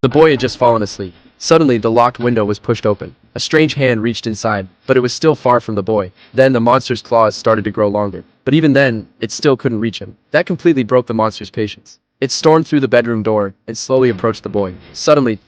The boy had just fallen asleep. Suddenly, the locked window was pushed open. A strange hand reached inside, but it was still far from the boy. Then the monster's claws started to grow longer. But even then, it still couldn't reach him. That completely broke the monster's patience. It stormed through the bedroom door and slowly approached the boy. Suddenly,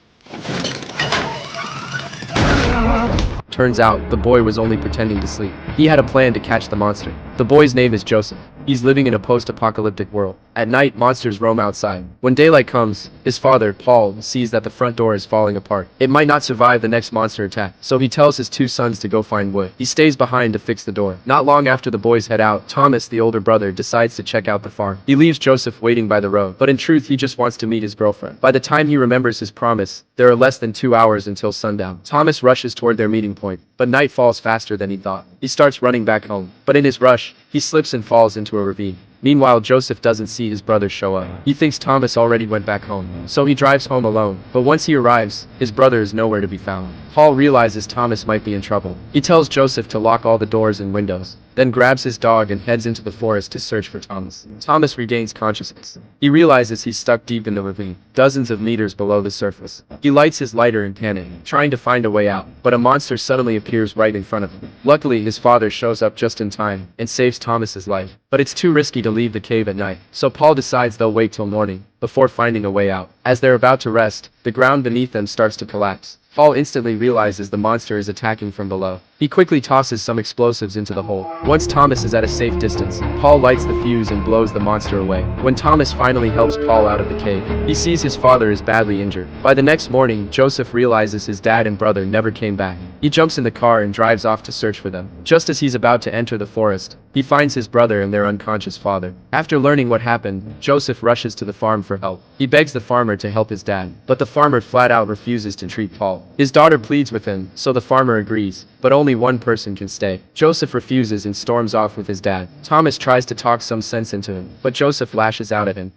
turns out, the boy was only pretending to sleep. He had a plan to catch the monster. The boy's name is Joseph. He's living in a post-apocalyptic world. At night, monsters roam outside. When daylight comes, his father, Paul, sees that the front door is falling apart. It might not survive the next monster attack, so he tells his two sons to go find wood. He stays behind to fix the door. Not long after the boys head out, Thomas, the older brother, decides to check out the farm. He leaves Joseph waiting by the road, but in truth, he just wants to meet his girlfriend. By the time he remembers his promise, there are less than 2 hours until sundown. Thomas rushes toward their meeting point, but night falls faster than he thought. He starts running back home, but in his rush, he slips and falls into a ravine. Meanwhile, Joseph doesn't see his brother show up. He thinks Thomas already went back home, so he drives home alone. But once he arrives, his brother is nowhere to be found. Paul realizes Thomas might be in trouble. He tells Joseph to lock all the doors and windows, then grabs his dog and heads into the forest to search for Thomas. Thomas regains consciousness. He realizes he's stuck deep in the ravine, dozens of meters below the surface. He lights his lighter in panic, trying to find a way out, but a monster suddenly appears right in front of him. Luckily, his father shows up just in time and saves Thomas's life. But it's too risky to leave the cave at night, so Paul decides they'll wait till morning before finding a way out. As they're about to rest, the ground beneath them starts to collapse. Paul instantly realizes the monster is attacking from below. He quickly tosses some explosives into the hole. Once Thomas is at a safe distance, Paul lights the fuse and blows the monster away. When Thomas finally helps Paul out of the cave, he sees his father is badly injured. By the next morning, Joseph realizes his dad and brother never came back. He jumps in the car and drives off to search for them. Just as he's about to enter the forest, he finds his brother and their unconscious father. After learning what happened, Joseph rushes to the farm for help. He begs the farmer to help his dad, but the farmer flat out refuses to treat Paul. His daughter pleads with him, so the farmer agrees, but only one person can stay. Joseph refuses and storms off with his dad. Thomas tries to talk some sense into him, but Joseph lashes out at him.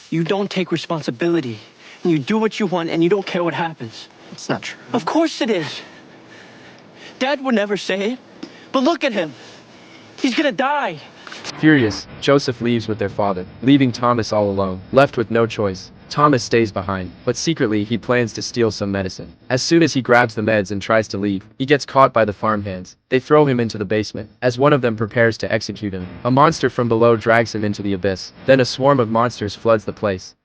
You don't take responsibility. You do what you want and you don't care what happens. It's not true. Of course it is. Dad would never say it, but look at him. He's gonna die. Furious, Joseph leaves with their father, leaving Thomas all alone. Left with no choice, Thomas stays behind, but secretly he plans to steal some medicine. As soon as he grabs the meds and tries to leave, he gets caught by the farmhands. They throw him into the basement. As one of them prepares to execute him, a monster from below drags him into the abyss. Then a swarm of monsters floods the place.